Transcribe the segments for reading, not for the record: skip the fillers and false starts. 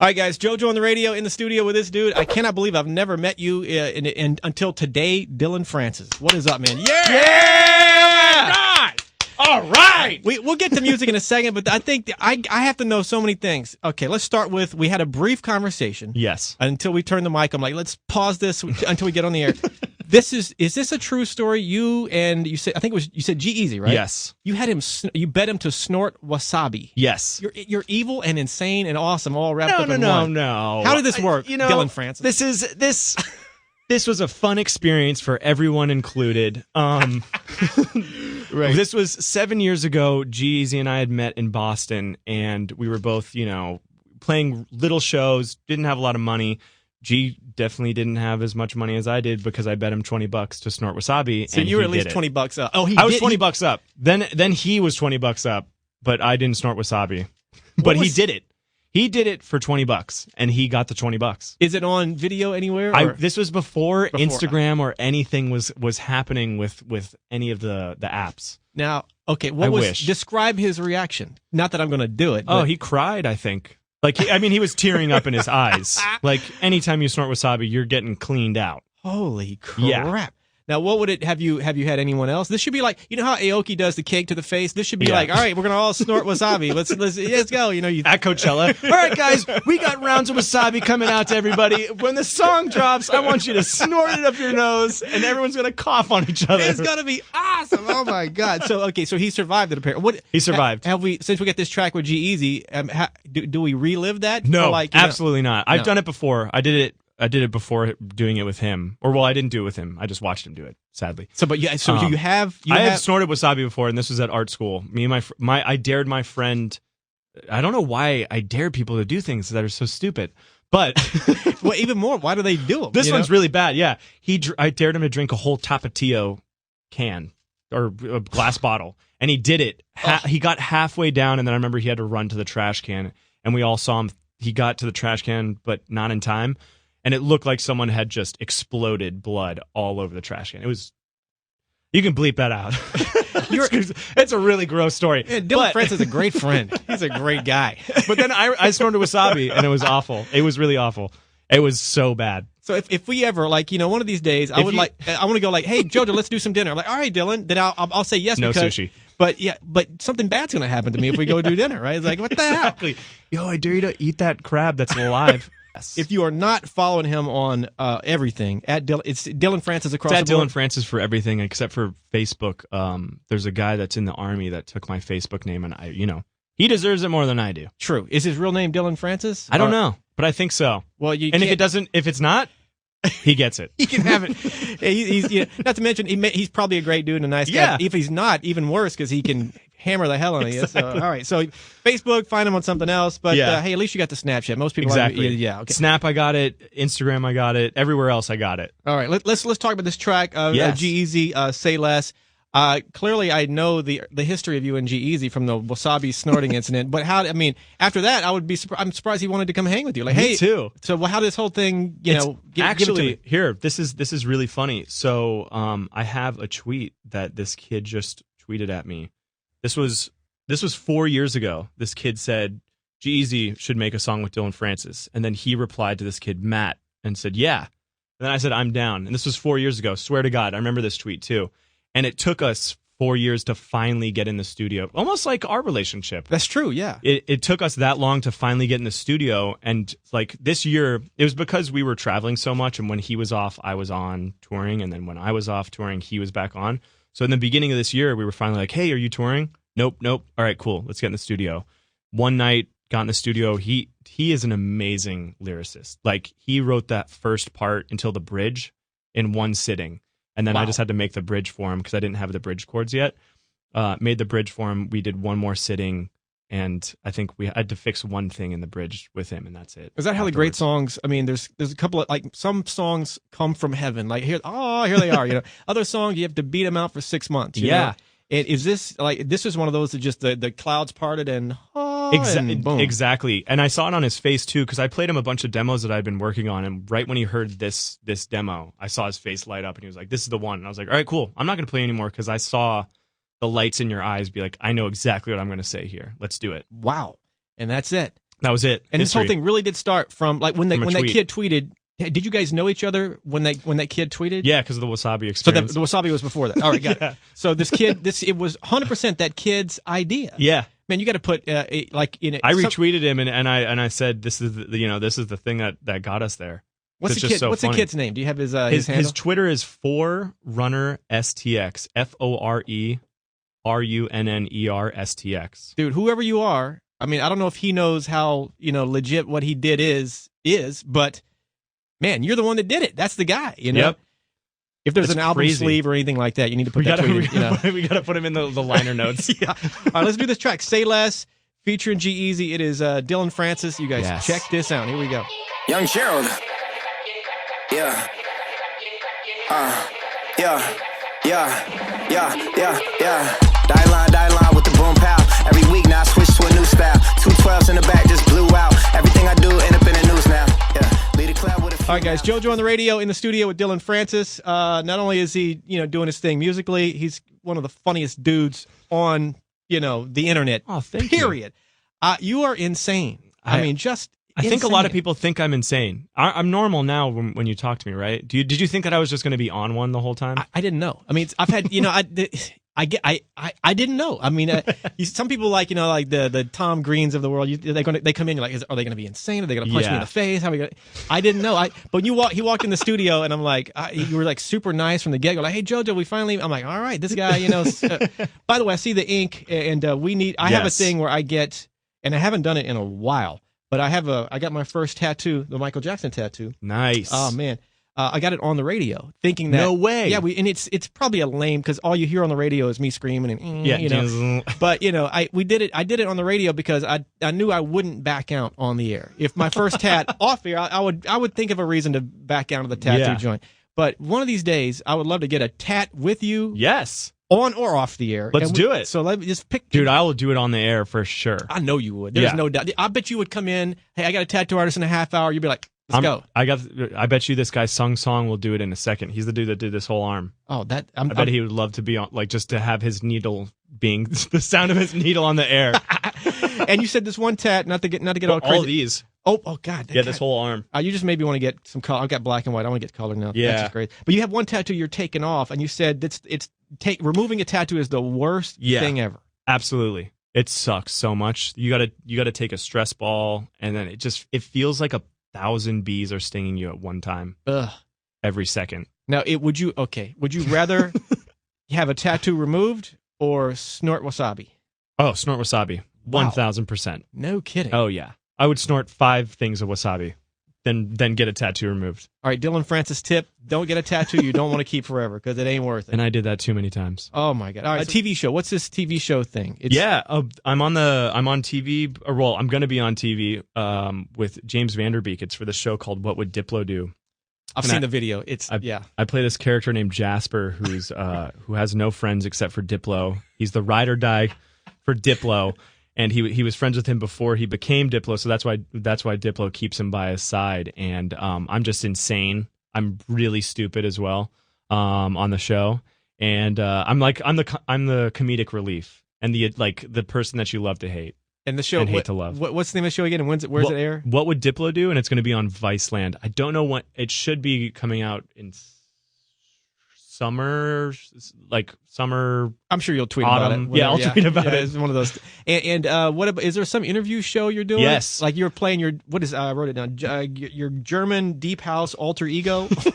All right, guys, JoJo on the radio in the studio with this dude. I cannot believe I've never met you until today, Dillon Francis. What is up, man? Yeah! Yeah! All right! We'll get to music in a second, but I think I have to know so many things. Okay, let's start with, we had a brief conversation. Yes. Until we turned the mic. I'm like, let's pause this until we get on the air. Is this a true story? You said, I think you said G-Eazy, right? Yes. You bet him to snort wasabi. Yes. You're evil and insane and awesome, all wrapped up in one. No. How did this work, Dillon Francis? This was a fun experience for everyone included. Right. This was 7 years ago. G-Eazy and I had met in Boston, and we were both, playing little shows, didn't have a lot of money. G definitely didn't have as much money as I did because I bet him $20 to snort wasabi. So you were at least $20 up. Oh, I was $20 up. Then he was $20 up, but I didn't snort wasabi. But he did it. He did it for $20, and he got the $20. Is it on video anywhere? This was before Instagram or anything was happening with any of the apps. Now, okay, describe his reaction. Not that I'm going to do it. Oh, he cried, I think. He was tearing up in his eyes. Like, anytime you snort wasabi, you're getting cleaned out. Holy crap. Yeah. Now, what would it have you had anyone else? This should be like, how Aoki does the cake to the face? This should be like, all right, we're going to all snort wasabi. Let's go. At Coachella. All right, guys, we got rounds of wasabi coming out to everybody. When the song drops, I want you to snort it up your nose, and everyone's going to cough on each other. It's going to be awesome. Oh, my God. So he survived it, apparently. He survived. Since we get this track with G-Eazy, do we relive that? No, absolutely not. I've done it before. I did it before doing it with him. I didn't do it with him. I just watched him do it, sadly. I have snorted wasabi before, and this was at art school. Me and I dared my friend. I don't know why I dare people to do things that are so stupid. But well, even more, why do they do them? This one's really bad. Yeah, I dared him to drink a whole Tapatio can or a glass bottle, and he did it. He got halfway down, and then I remember he had to run to the trash can, and we all saw him. He got to the trash can, but not in time. And it looked like someone had just exploded blood all over the trash can. You can bleep that out. It's a really gross story. Yeah, Dillon Francis is a great friend. He's a great guy. But then I snorted wasabi, and it was awful. It was really awful. It was so bad. So if we ever, one of these days, I want to go hey, JoJo, let's do some dinner. I'm like, all right, Dillon. Then I'll say yes. No sushi. But something bad's going to happen to me if we go do dinner, right? It's like, what the hell? Yo, I dare you to eat that crab that's alive. If you are not following him on everything, it's Dillon Francis across the board. Dillon Francis for everything except for Facebook. There's a guy that's in the Army that took my Facebook name, and he deserves it more than I do. True. Is his real name Dillon Francis? I don't know, but I think so. Well, if it's not, he gets it. He can have it. He's not to mention he's probably a great dude and a nice guy. Yeah. If he's not, even worse because he can hammer the hell out of you. So, all right. So Facebook, find him on something else. But hey, at least you got the Snapchat. Most people exactly. Okay. Snap, I got it. Instagram, I got it. Everywhere else, I got it. All right. Let's talk about this track. G-Eazy, Say Less. Clearly, I know the history of you and G-Eazy from the wasabi snorting incident. But after that, I'm surprised he wanted to come hang with you. Like, Me too. So how did this whole thing, actually, here, this is really funny. So, I have a tweet that this kid just tweeted at me. This was 4 years ago. This kid said G-Eazy should make a song with Dillon Francis, and then he replied to this kid Matt and said, "Yeah." And then I said, "I'm down." And this was 4 years ago. Swear to God, I remember this tweet too. And it took us 4 years to finally get in the studio, almost like our relationship. That's true, yeah. It took us that long to finally get in the studio, and this year, it was because we were traveling so much, and when he was off, I was on touring, and then when I was off touring, he was back on. So in the beginning of this year, we were finally like, "Hey, are you touring?" Nope. All right, cool. Let's get in the studio. One night, got in the studio. He is an amazing lyricist. He wrote that first part until the bridge in one sitting. And then I just had to make the bridge for him because I didn't have the bridge chords yet. Made the bridge for him. We did one more sitting. And I think we had to fix one thing in the bridge with him, and that's it. Is that how the great songs? I mean, there's a couple of some songs come from heaven. Here they are. Other songs you have to beat them out for 6 months. You know? And is this this is one of those that just the clouds parted and boom. Exactly. And I saw it on his face too because I played him a bunch of demos that I'd been working on, and right when he heard this demo, I saw his face light up, and he was like, "This is the one." And I was like, "All right, cool. I'm not going to play anymore because I saw the lights in your eyes be like, I know exactly what I'm going to say here. Let's do it." Wow. And that's it. That was it. And History. this whole thing really did start from like when that tweet. kid tweeted. Did you guys know each other when that kid tweeted? Yeah, because of the wasabi experience. So the wasabi was before that. All right, got it. So this kid, it was 100% that kid's idea. Yeah. Man, you got to put like in it. I retweeted him and I said this is the thing that got us there. What's the kid's name? Do you have his handle? His Twitter is ForeRunnerSTX. ForeRunnerSTX. Dude, whoever you are, I mean, I don't know if he knows how legit what he did is, but man, you're the one that did it. That's the guy. Yep. If there's an album sleeve or anything like that, you need to put that tweet in. We got to put him in the liner notes. Yeah. All right, let's do this track. Say Less, featuring G-Eazy. It is Dillon Francis. You guys check this out. Here we go. Young Gerald. Yeah. Die line with the boom pow. Every week now I switch to a new style. 212s in the back just blew out. Everything I do end up in the news now. Yeah. Lead a club with a All right, guys. JoJo on the radio in the studio with Dillon Francis. Not only is he, doing his thing musically, he's one of the funniest dudes on, the internet. Oh, thank period. You are insane. I mean, just. I think a lot of people think I'm insane. I'm normal now when you talk to me, right? Did you think that I was just going to be on one the whole time? I didn't know. I mean, I've had, I didn't know. I mean, some people like the Tom Greens of the world. They come in. You're like, are they going to be insane? Are they going to punch me in the face? How are we gonna? I didn't know. But he walked in the studio, and I'm like, you were like super nice from the get go. Like, hey JoJo, we finally. I'm like, all right, this guy, by the way, I see the ink, and we need. I have a thing where I get, and I haven't done it in a while. But I got my first tattoo, the Michael Jackson tattoo. Nice. Oh man, I got it on the radio, thinking that. No way. Yeah, and it's probably a lame because all you hear on the radio is me screaming and But we did it. I did it on the radio because I knew I wouldn't back out on the air. If my first tat off air, I would think of a reason to back out of the tattoo joint. But one of these days, I would love to get a tat with you. Yes. On or off the air. Let's do it. So let me just pick. Dude, I will do it on the air for sure. I know you would. There's no doubt. I bet you would come in. Hey, I got a tattoo artist in a half hour. You'd be like, let's go. I bet you this guy Sung will do it in a second. He's the dude that did this whole arm. Oh, I bet he would love to be on, like, just to have his needle being the sound of his needle on the air. And you said this one tat, not to get all crazy. All these. Oh God! Yeah, this whole arm. You just maybe want to get some color. I've got black and white. I want to get color now. Yeah, that's just great. But you have one tattoo you're taking off, and you said removing a tattoo is the worst thing ever. Absolutely, it sucks so much. You gotta take a stress ball, and then it feels like 1,000 bees are stinging you at one time. Ugh. Every second. Now, would you rather have a tattoo removed or snort wasabi? Oh, snort wasabi, 1,000%. No kidding. Oh yeah. I would snort 5 things of wasabi, then get a tattoo removed. All right, Dillon Francis tip: don't get a tattoo you don't want to keep forever because it ain't worth it. And I did that too many times. Oh my God! All right, TV show. What's this TV show thing? I'm on TV. Or well, I'm going to be on TV with James Vanderbeek. It's for the show called What Would Diplo Do? I've seen the video. I play this character named Jasper who's who has no friends except for Diplo. He's the ride or die for Diplo. And he was friends with him before he became Diplo, so that's why Diplo keeps him by his side. And I'm just insane. I'm really stupid as well on the show, and I'm the comedic relief and the person that you love to hate and the show and hate to love. What's the name of the show again? And where's it air? What Would Diplo Do? And it's going to be on Viceland. I don't know what it should be coming out in. Summer. I'm sure you'll tweet autumn. about it. I'll tweet about it. It's one of those. And what about? Is there some interview show you're doing? Yes. Like you're playing your I wrote it down. Your German deep house alter ego. What?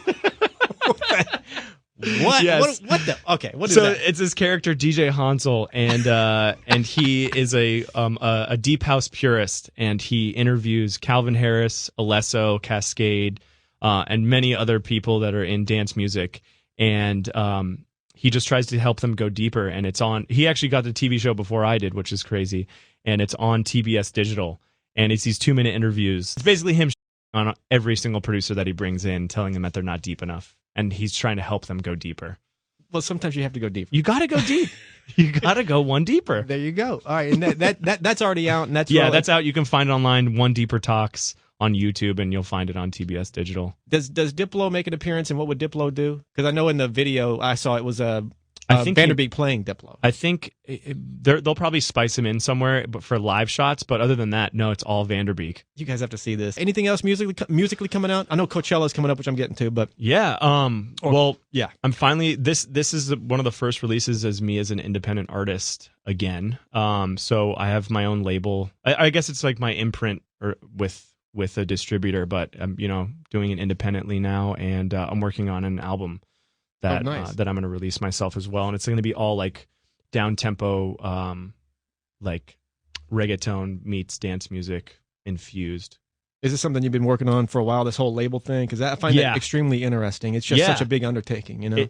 Yes. What the? Okay. What is that? So it's this character DJ Hanzel, and he is a deep house purist, and he interviews Calvin Harris, Alesso, Cascade, and many other people that are in dance music. And he just tries to help them go deeper, and it's on. He actually got the TV show before I did, which is crazy, and it's on TBS Digital. And it's these 2-minute interviews. It's basically him on every single producer that he brings in, telling them that they're not deep enough, and he's trying to help them go deeper. Well, sometimes you have to go deeper. You got to go deep. You got to go one deeper. There you go. All right, and that's already out, and that's that's out. You can find it online. One Deeper Talks on YouTube, and you'll find it on TBS Digital. Does Diplo make an appearance, and what would Diplo do? Because I know in the video I saw it was I think Vanderbeek playing Diplo. I think they'll probably spice him in somewhere, but for live shots. But other than that, no, it's all Vanderbeek. You guys have to see this. Anything else musically coming out? I know Coachella's coming up, which I'm getting to, but yeah. Yeah. I'm finally this is one of the first releases as me as an independent artist again. So I have my own label. I guess it's like my imprint or with a distributor, but I'm doing it independently now, and I'm working on an album that that I'm going to release myself as well, and it's going to be all like down tempo, like reggaeton meets dance music infused. Is this something you've been working on for a while? This whole label thing, because I find that extremely interesting. It's just such a big undertaking, It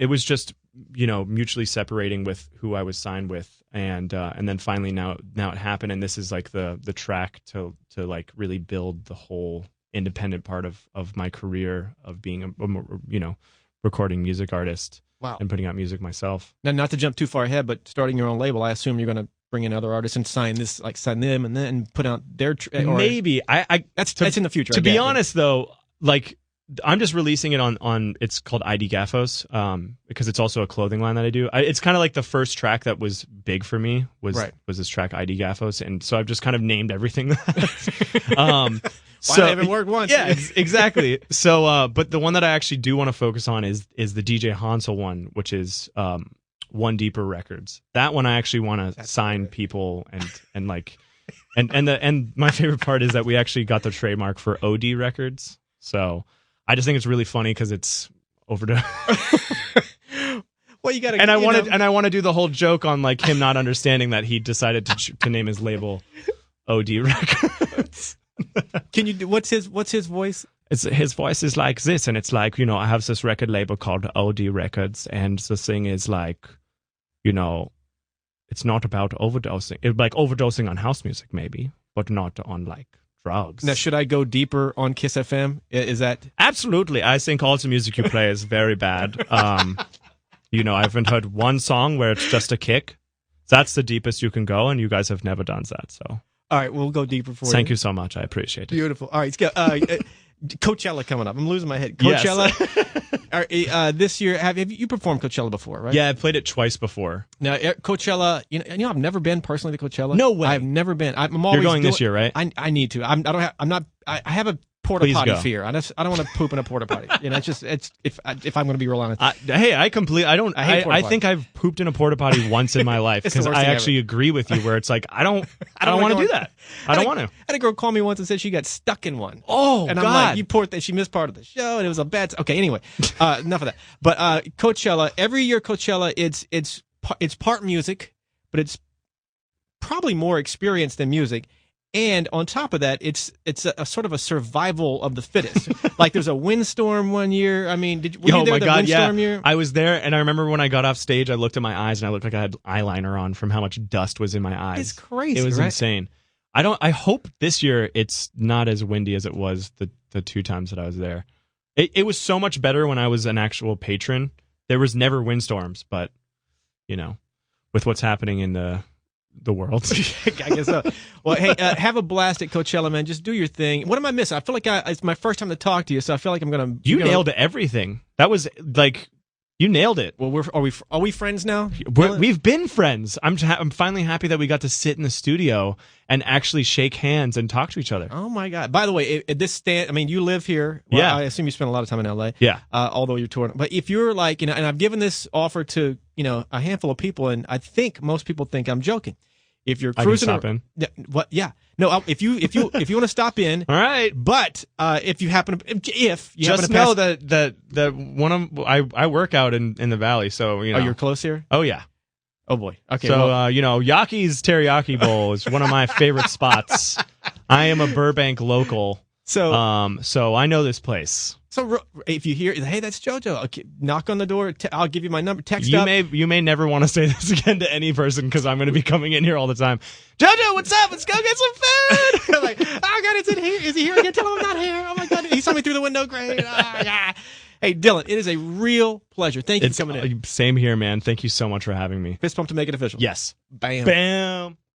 was just mutually separating with who I was signed with, and then finally now it happened, and this is like the track to like really build the whole independent part of my career of being a recording music artist. Wow. And putting out music myself. Now, not to jump too far ahead, but starting your own label, I assume you're going to bring in other artists and sign them and then put out their maybe that's in the future. To be honest though, like I'm just releasing it on it's called ID Gaffos, because it's also a clothing line that I do. It's kind of like the first track that was big for me was this track ID Gaffos, and so I've just kind of named everything that. Why they haven't worked once? Yeah, exactly. So, but the one that I actually do want to focus on is the DJ Hanzel one, which is One Deeper Records. That one I actually want to sign people and like, and my favorite part is that we actually got the trademark for OD Records. So I just think it's really funny because it's overdone. Well, you got to, and I want to do the whole joke on like him not understanding that he decided to name his label OD Records. Can you do what's his voice? His voice is like this, and it's like, I have this record label called OD Records, and the thing is like, it's not about overdosing. It's like overdosing on house music maybe, but not on like drugs. Now, should I go deeper on Kiss FM? Is that absolutely? I think all the music you play is very bad. I haven't heard one song where it's just a kick. That's the deepest you can go, and you guys have never done that. So. All right, we'll go deeper for you. Thank you so much. I appreciate it. Beautiful. All right, let's go. Coachella coming up. I'm losing my head. Coachella. Yes. All right, this year, have you performed Coachella before, right? Yeah, I played it twice before. Now, Coachella, I've never been personally to Coachella. No way. I've never been. I'm always You're going this year, right? I need to. I have a porta potty fear. I don't want to poop in a porta potty. If I'm going to be real honest. I think I've pooped in a porta potty once in my life because I actually agree with you where it's like I don't want to do that. I don't want to. I had a girl call me once and said she got stuck in one. Oh, and God. I'm like, you poor thing. She missed part of the show and it was a bad. Okay, anyway, enough of that. But Coachella, every year Coachella, it's part music, but it's probably more experience than music. And on top of that, it's a sort of a survival of the fittest. Like there's a windstorm one year. I mean, were you there the windstorm year? I was there, and I remember when I got off stage, I looked at my eyes, and I looked like I had eyeliner on from how much dust was in my eyes. It's crazy. It was insane. I hope this year it's not as windy as it was the two times that I was there. It was so much better when I was an actual patron. There was never windstorms, but with what's happening in the world. I guess so. Well, hey, have a blast at Coachella, man. Just do your thing. What am I missing? I feel like it's my first time to talk to you, so I feel like I'm gonna. You nailed everything. That was like you nailed it. Well, are we friends now? We've been friends. I'm finally happy that we got to sit in the studio and actually shake hands and talk to each other. Oh my God! By the way, this stand. I mean, you live here. Well, yeah. I assume you spend a lot of time in LA. Yeah. Although you're touring, but if you're like, and I've given this offer to a handful of people, and I think most people think I'm joking. If you're cruising, I can stop in. What? Yeah. No. If you want to stop in, all right. But if you happen to, just know that one of I work out in the valley, so Oh, you're close here. Oh yeah. Oh boy. Okay. So Yaki's Teriyaki Bowl is one of my favorite spots. I am a Burbank local, so I know this place. So if you hear, hey, that's JoJo, okay, knock on the door. I'll give you my number. Text you up. You may never want to say this again to any person because I'm going to be coming in here all the time. JoJo, what's up? Let's go get some food. Like, oh God, is he here again? Tell him I'm not here. Oh my God, he saw me through the window. Great. Yeah. Hey, Dillon, it is a real pleasure. Thank you for coming in. Same here, man. Thank you so much for having me. Fist pump to make it official. Yes. Bam. Bam.